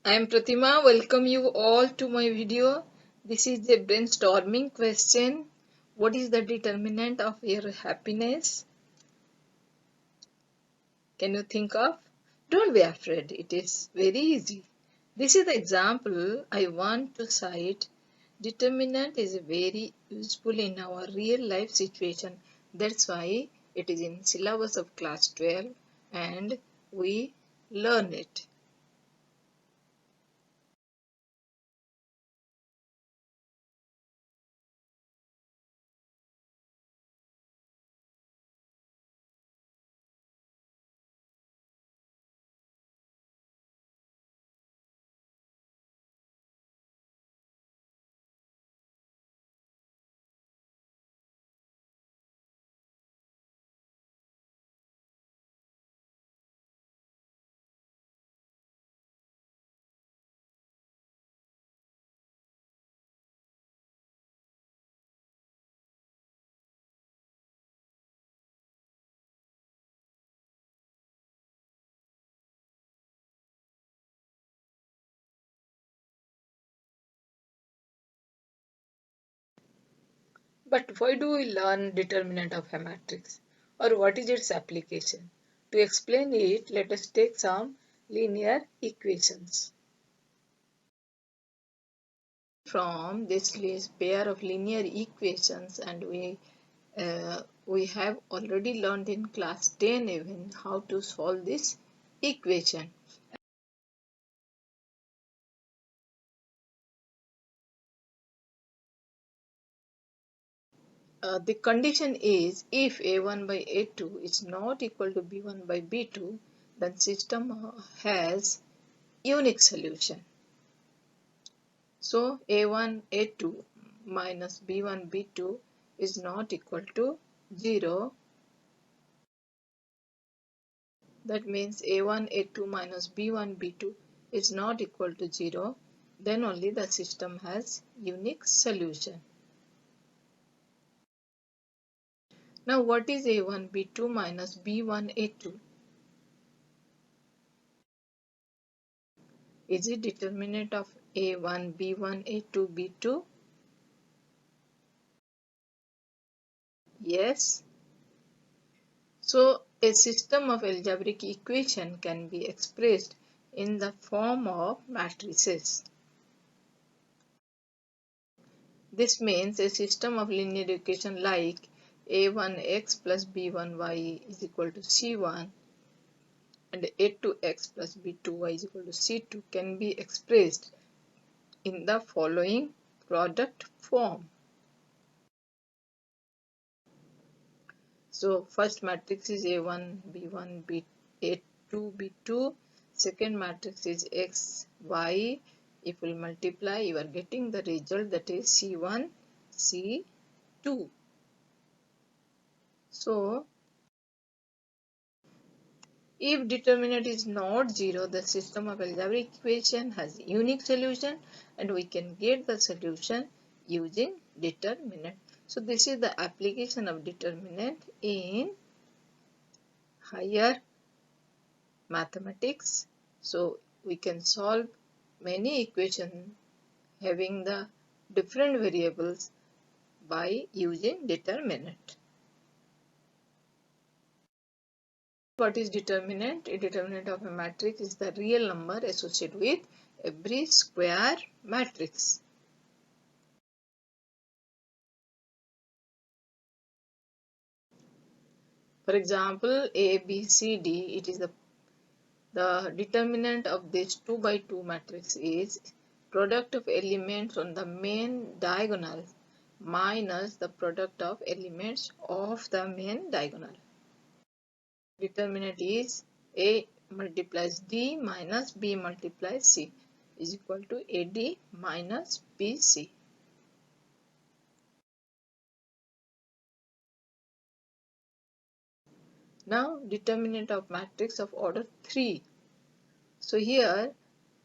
I am Pratima. Welcome you all to my video. This is a brainstorming question. What is the determinant of your happiness? Can you think of? Don't be afraid. It is very easy. This is the example I want to cite. Determinant is very useful in our real life situation. That's why it is in syllabus of class 12 and we learn it. But why do we learn determinant of a matrix? Or what is its application? To explain it, let us take some linear equations. From this list pair of linear equations, and we have already learned in class 10 even how to solve this equation. The condition is if a1 by a2 is not equal to b1 by b2, then system has unique solution. So a1 a2 minus b1 b2 is not equal to 0. That means a1 a2 minus b1 b2 is not equal to 0. Then only the system has unique solution. Now what is a1 b2 minus b1 a2? Is it determinant of a1 b1 a2 b2? Yes. So a system of algebraic equation can be expressed in the form of matrices. This means a system of linear equation like a1x plus b1y is equal to c1 and a2x plus b2y is equal to c2 can be expressed in the following product form. So first matrix is a1 b1 b a2 b2. Second matrix is x y. If we multiply, you are getting the result, that is c1 c2. So if determinant is not 0, the system of algebraic equation has unique solution and we can get the solution using determinant. So this is the application of determinant in higher mathematics. So we can solve many equations having the different variables by using determinant. What is determinant? A determinant of a matrix is the real number associated with every square matrix. For example, A, B, C, D, it is the determinant of this 2 by 2 matrix is product of elements on the main diagonal minus the product of elements of the main diagonal. Determinant is A multiplies D minus B multiplies C is equal to AD minus BC. Now determinant of matrix of order 3. So here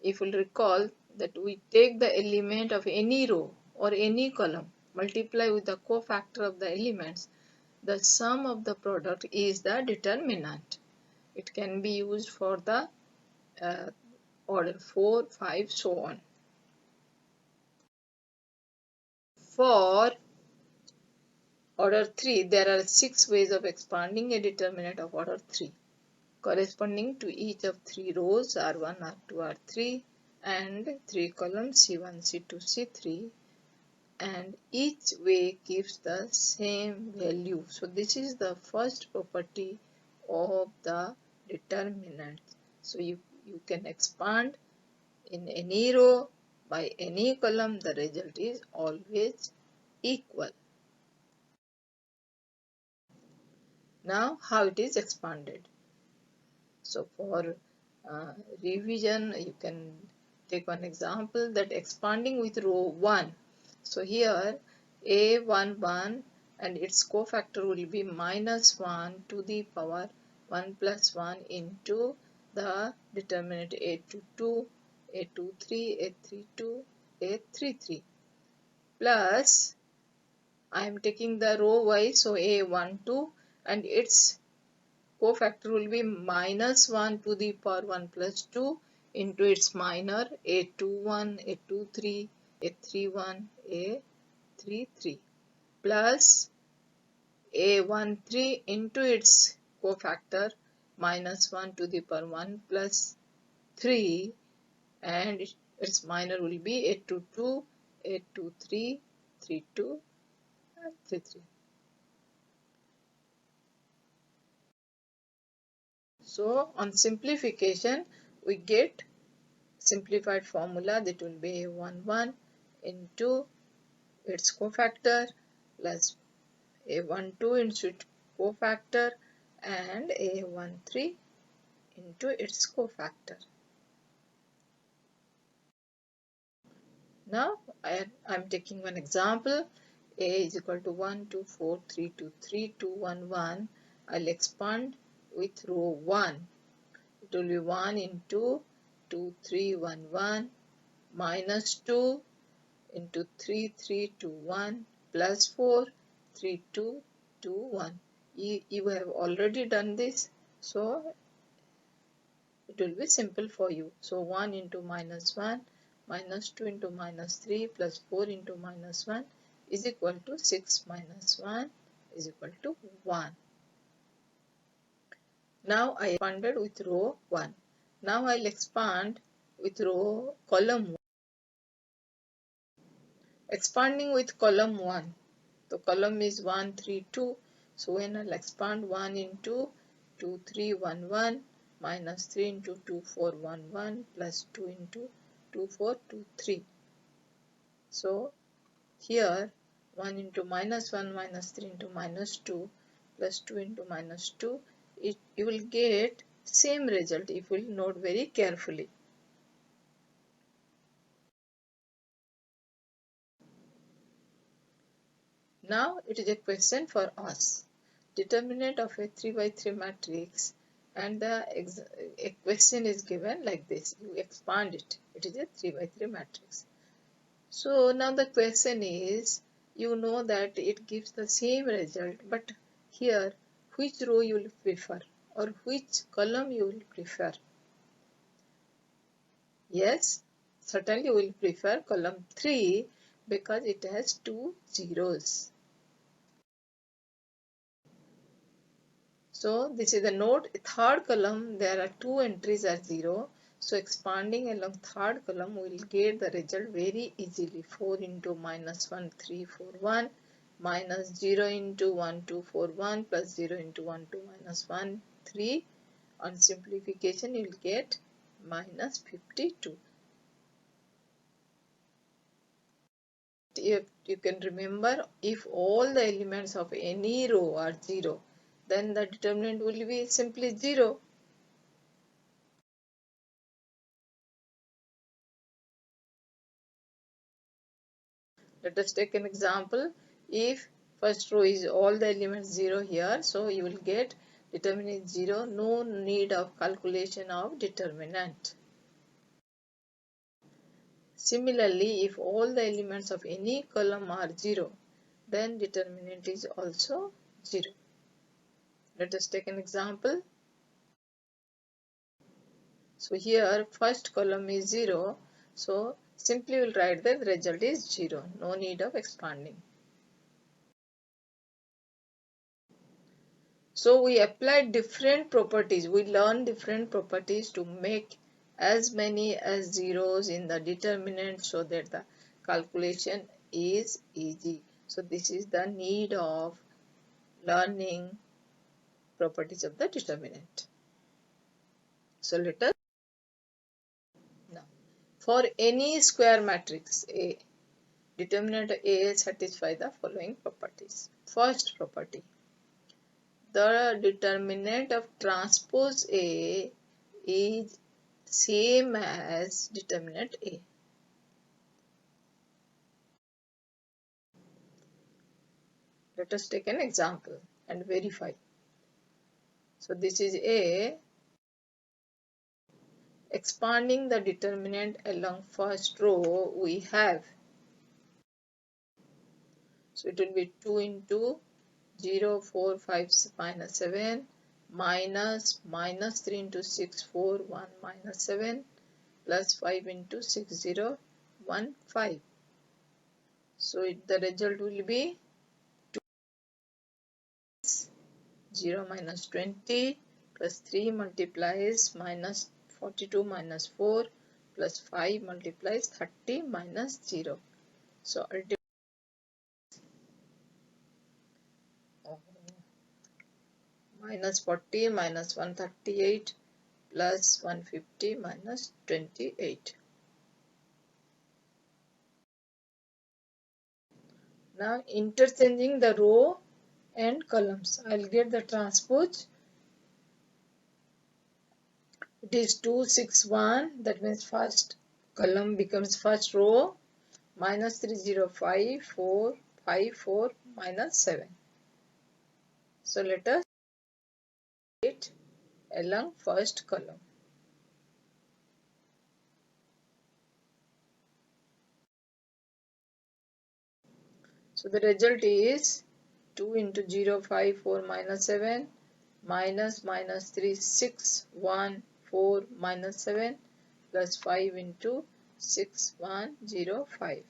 if you will recall that we take the element of any row or any column, multiply with the cofactor of the elements, the sum of the product is the determinant. It can be used for the order 4, 5, so on. For order 3, there are 6 ways of expanding a determinant of order 3. Corresponding to each of 3 rows R1, R2, R3 and 3 columns C1, C2, C3, and each way gives the same value. So this is the first property of the determinant. So you can expand in any row by any column, the result is always equal. Now how it is expanded? So for revision, you can take one example, that expanding with row 1. So here A11 and its cofactor will be minus 1 to the power 1 plus 1 into the determinant A22, A23, A32, A33 plus I am taking the row wise, so A12 and its cofactor will be minus 1 to the power 1 plus 2 into its minor A21, A23, A31, A33 plus A13 into its cofactor minus 1 to the power 1 plus 3 and its minor will be A22, A23, 32, and 33. So on simplification we get simplified formula that will be A11 into its cofactor plus A12 into its cofactor and A13 into its cofactor. Now I am taking one example. A is equal to 1, 2, 4, 3, 2, 3, 2, 1, 1. I'll expand with row 1. It will be 1 into 2, 3, 1, 1 minus 2 into 3, 3, 2, 1 plus 4, 3, 2, 2, 1. You have already done this, so it will be simple for you. So 1 into minus 1 minus 2 into minus 3 plus 4 into minus 1 is equal to 6 minus 1 is equal to 1. Now I expanded with row 1. Now I'll expand with column 1. Expanding with column 1. The column is 1, 3, 2. So when I'll expand 1 into 2, 3, 1, 1 minus 3 into 2, 4, 1, 1 plus 2 into 2, 4, 2, 3. So here 1 into minus 1 minus 3 into minus 2 plus 2 into minus 2, you will get same result if you will note very carefully. Now it is a question for us. Determinant of a 3 by 3 matrix, and a question is given like this. You expand it. It is a 3 by 3 matrix. So now the question is, you know that it gives the same result, but here which row you will prefer or which column you will prefer? Yes, certainly you will prefer column 3 because it has 2 zeros. So this is the note. Third column there are 2 entries are 0. So expanding along third column we will get the result very easily. 4 into minus 1 3 4 1 minus 0 into 1 2 4 1 plus 0 into 1 2 minus 1 3. On simplification you will get minus 52. You can remember, if all the elements of any row are 0, then the determinant will be simply 0. Let us take an example. If first row is all the elements 0 here, so you will get determinant 0, no need of calculation of determinant. Similarly, if all the elements of any column are 0, then determinant is also 0. Let us take an example. So here first column is 0. So simply we'll write that the result is 0. No need of expanding. So we applied different properties. We learned different properties to make as many as zeros in the determinant so that the calculation is easy. So this is the need of learning properties of the determinant. So let us now for any square matrix A, determinant A satisfy the following properties. First property, the determinant of transpose A is same as determinant A. Let us take an example and verify. So this is A. Expanding the determinant along first row we have. So it will be 2 into 0, 4, 5, minus 7 minus 3 into 6, 4, 1, minus 7 plus 5 into 6, 0, 1, 5. So the result will be 0 minus 20 plus 3 multiplies minus 42 minus 4 plus 5 multiplies 30 minus 0. So ultimately minus 40 minus 138 plus 150 minus 28. Now interchanging the row and columns, I'll get the transpose. It is 2, 6, 1. That means first column becomes first row. Minus 3, 0, 5, 4, 5, 4, minus 7. So let us it along first column. So the result is 2 into 0, 5, 4, minus 7 minus 3, 6, 1, 4, minus 7 plus 5 into 6, 1, 0, 5.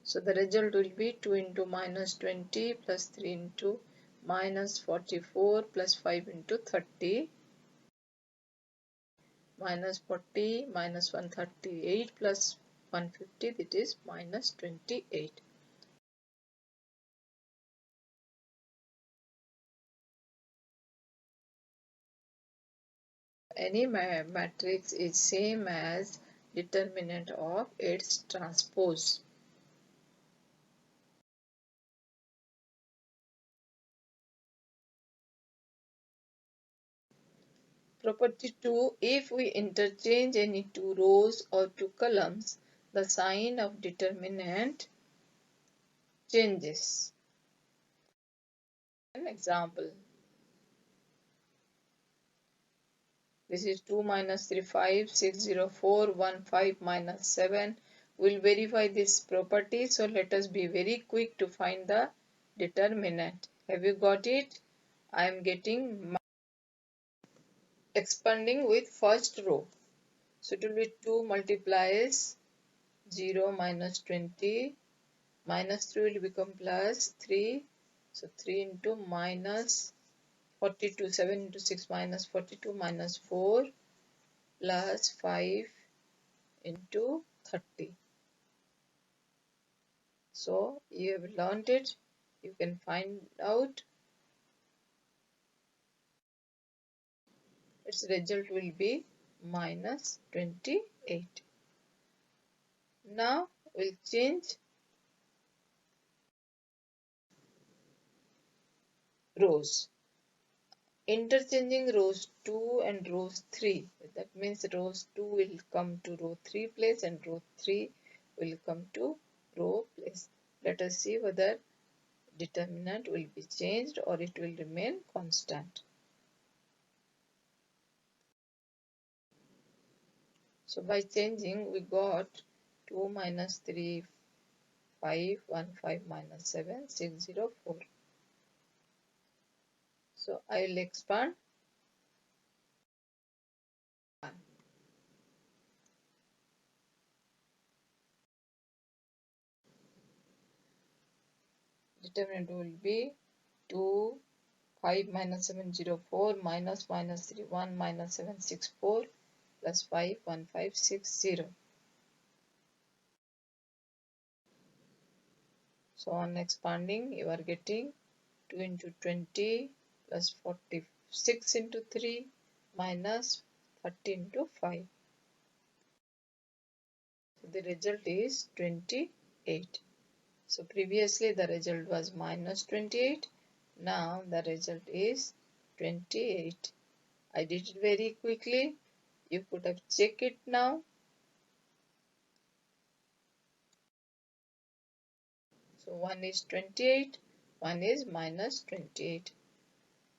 So the result will be 2 into minus 20 plus 3 into minus 44 plus 5 into 30 minus 40 minus 138 plus 150, that is minus 28. Any matrix is same as determinant of its transpose. Property 2. If we interchange any two rows or two columns, the sign of determinant changes. An example. This is 2 minus 3, 5, 6, 0, 4, 1, 5, minus 7. We'll verify this property. So let us be very quick to find the determinant. Have you got it? I am getting expanding with first row. So it will be 2 multiplies 0 minus 20. Minus 3 will become plus 3. So 3 into minus 42. 7 into 6 minus 42 minus 4 plus 5 into 30. So you have learned it. You can find out its result will be minus 28. Now we'll change rows. Interchanging rows 2 and rows 3. That means rows 2 will come to row 3 place and row 3 will come to row place. Let us see whether determinant will be changed or it will remain constant. So by changing we got 2 minus 3, 5, 1, 5 minus 7, 6, 0, 4. So I will expand determinant will be 2, 5 minus 7, 0, 4, minus 3, 1, minus 7, 6, 4, plus 5, 1, 5, 6, 0. So on expanding, you are getting 2 into 20 plus 46 into 3 minus 30 into 5. So the result is 28. So previously the result was minus 28. Now the result is 28. I did it very quickly. You could have checked it now. So one is 28, one is minus 28.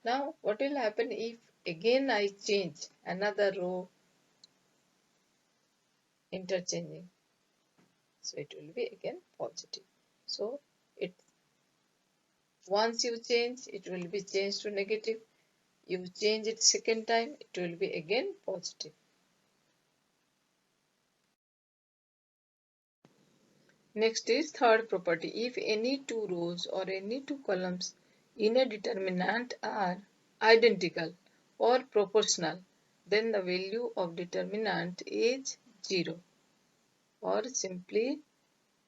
Now what will happen if again I change another row interchanging? So it will be again positive. So once you change, it will be changed to negative. You change it second time, it will be again positive. Next is third property. If any two rows or any two columns in a determinant are identical or proportional, then the value of determinant is 0. Or simply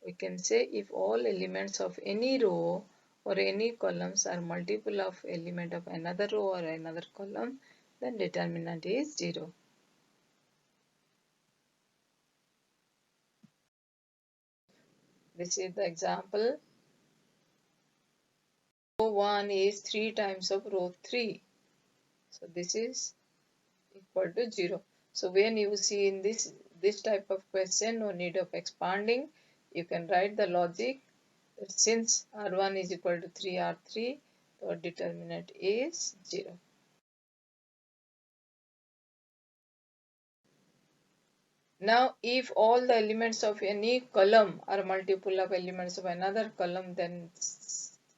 we can say if all elements of any row or any columns are multiple of element of another row or another column, then determinant is 0. This is the example. Row 1 is 3 times of row 3. So this is equal to 0. So when you see in this type of question, no need of expanding. You can write the logic. Since R1 is equal to 3 R3, the determinant is 0. Now, if all the elements of any column are multiple of elements of another column, then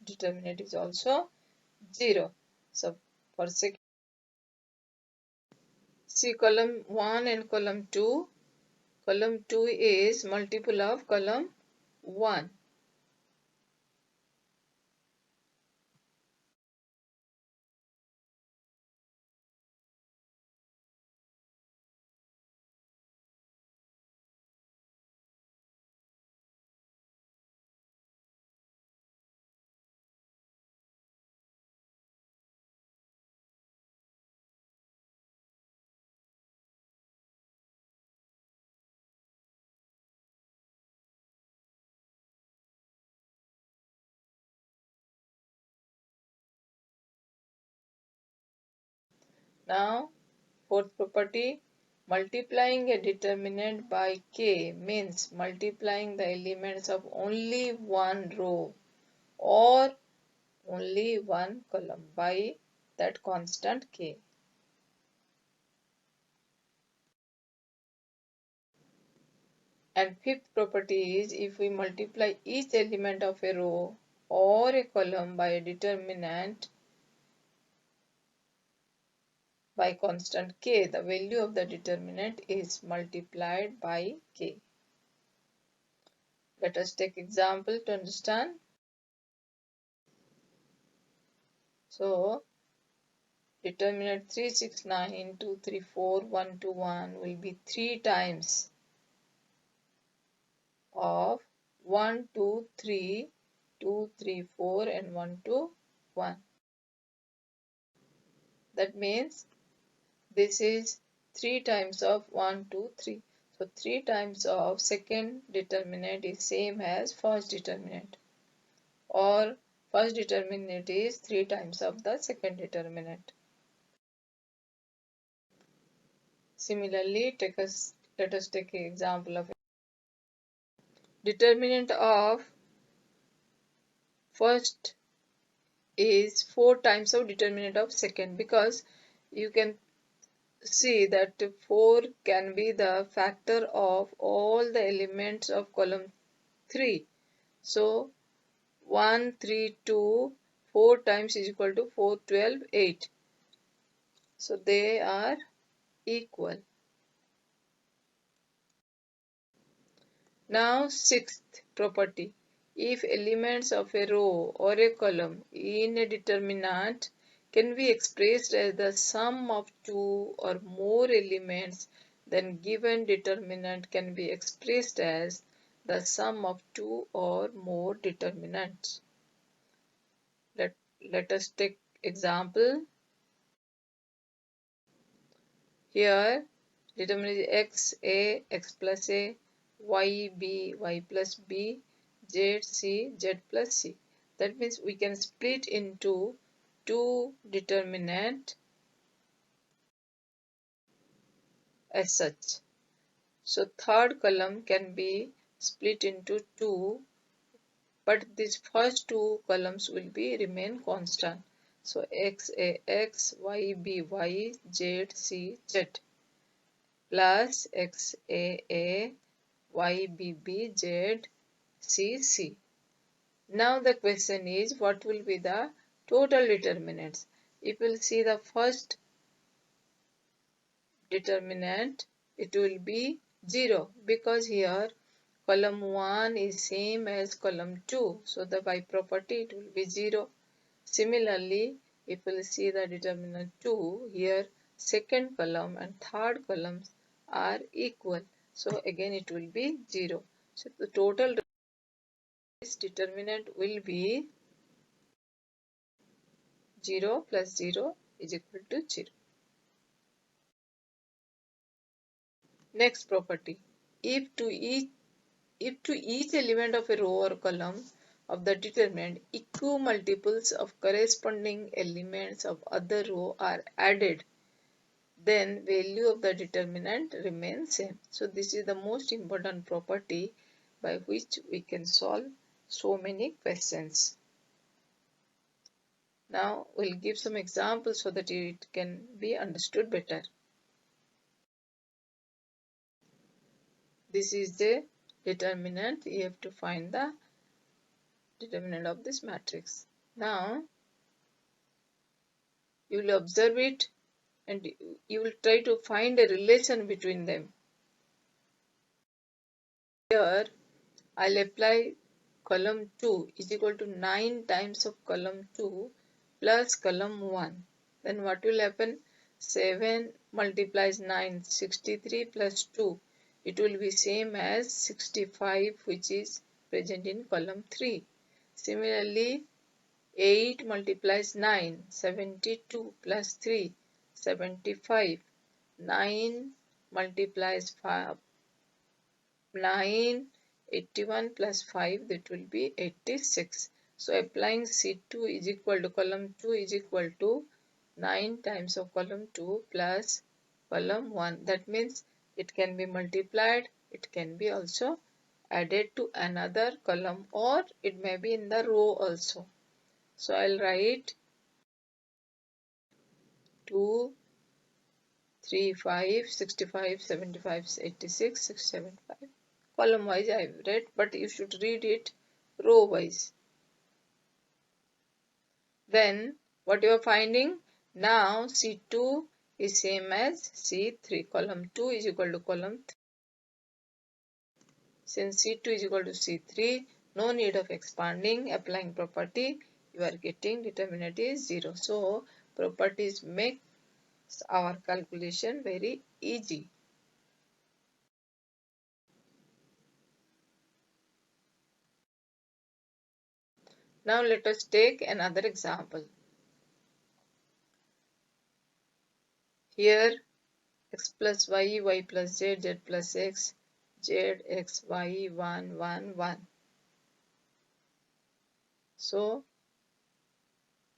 determinant is also 0. So, for second, see column 1 and column 2. Column 2 is multiple of column 1. Now, fourth property, multiplying a determinant by k means multiplying the elements of only one row or only one column by that constant k. And fifth property is if we multiply each element of a row or a column by a determinant by constant k, the value of the determinant is multiplied by k. Let us take example to understand. So, determinant 369, 234, 121 will be 3 times of 1, 2, 3, 2, 3, 4 and 1, 2, 1. That means this is 3 times of 1, 2, 3. So 3 times of second determinant is same as first determinant, or first determinant is 3 times of the second determinant. Similarly, let us take an example of determinant of first is 4 times of determinant of second, because you can see that 4 can be the factor of all the elements of column 3. So 1, 3, 2, 4 times is equal to 4, 12, 8. So they are equal. Now sixth property. If elements of a row or a column in a determinant can be expressed as the sum of two or more elements, then given determinant can be expressed as the sum of two or more determinants. Let us take example. Here determinant is x a, x plus a, y b, y plus b, z c, z plus c. That means we can split into two determinant as such. So third column can be split into two, but these first two columns will be remain constant. So x a x, y b y, z c z plus x a y b b z c c. Now the question is, what will be the total determinants? If we will see the first determinant, it will be 0 because here column 1 is same as column 2. So the by property it will be 0. Similarly, if we will see the determinant 2, here second column and third columns are equal. So again it will be 0. So the total determinant will be 0 plus 0 is equal to 0. Next property. If to each element of a row or column of the determinant equimultiples of corresponding elements of other row are added, then value of the determinant remains same. So this is the most important property by which we can solve so many questions. Now we'll give some examples so that it can be understood better. This is the determinant. You have to find the determinant of this matrix. Now you will observe it and you will try to find a relation between them. Here I'll apply column 2 is equal to 9 times of column 2 plus column 1. Then what will happen? 7 multiplies 9, 63 plus 2. It will be same as 65, which is present in column 3. Similarly, 8 multiplies 9, 72 plus 3, 75. 9 multiplies 5, 9, 81 plus 5, that will be 86. So applying C2 is equal to column 2 is equal to 9 times of column 2 plus column 1. That means it can be multiplied, it can be also added to another column, or it may be in the row also. So I'll write 2, 3, 5, 65, 75, 86, 675. Column wise I have read, but you should read it row wise. Then what you are finding? Now C2 is same as C3. Column 2 is equal to column 3. Since C2 is equal to C3, no need of expanding. Applying property, you are getting determinant is 0. So properties make our calculation very easy. Now let us take another example. Here x plus y, y plus z, z plus x, z, x, y, 1, 1, 1. So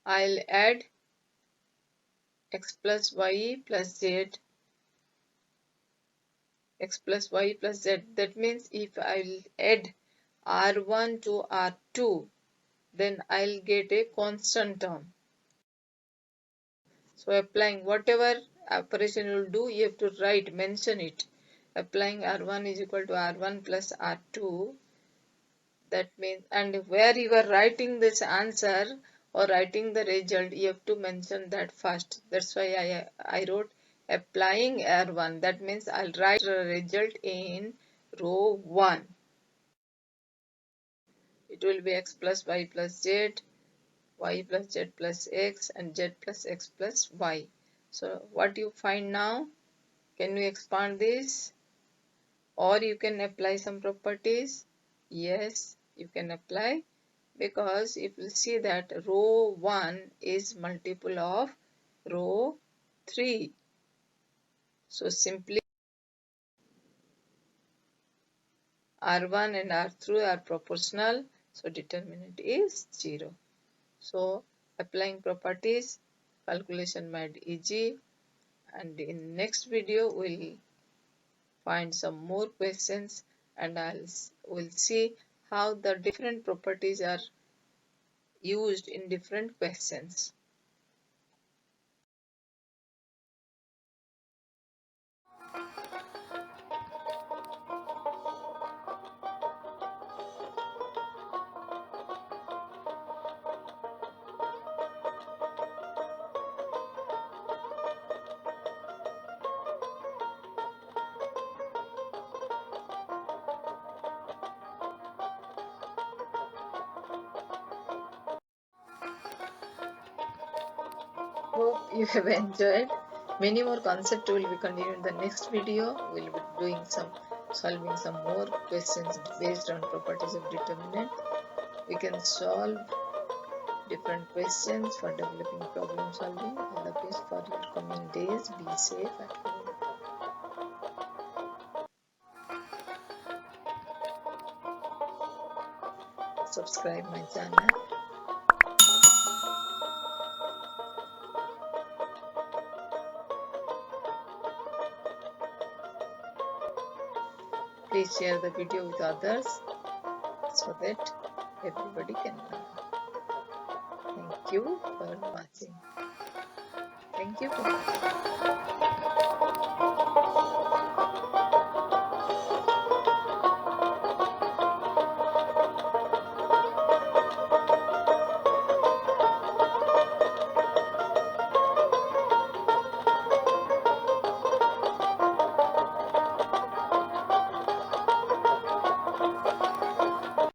I'll add x plus y plus z, x plus y plus z. That means if I'll add r1 to r2, then I'll get a constant term. So applying whatever operation you will do, you have to write, mention it. Applying r1 is equal to r1 plus r2. That means, and where you are writing this answer or writing the result, you have to mention that first. That's why I wrote applying R1. That means I'll write the result in row 1. it will be x plus y plus z, y plus z plus x, and z plus x plus y. So what you find now? Can you expand this? Or you can apply some properties? Yes, you can apply, because you will see that row 1 is multiple of row 3. So simply R1 and R3 are proportional, so determinant is 0. So applying properties, calculation made easy, and in next video we'll find some more questions, and we'll see how the different properties are used in different questions. Hope you have enjoyed. Many more concepts will be continued in the next video. We'll be solving some more questions based on properties of determinant. We can solve different questions for developing problem solving. All the best for your coming days. Be safe at home. Subscribe my channel. Please share the video with others so that everybody can learn. Thank you for watching. Thank you for watching.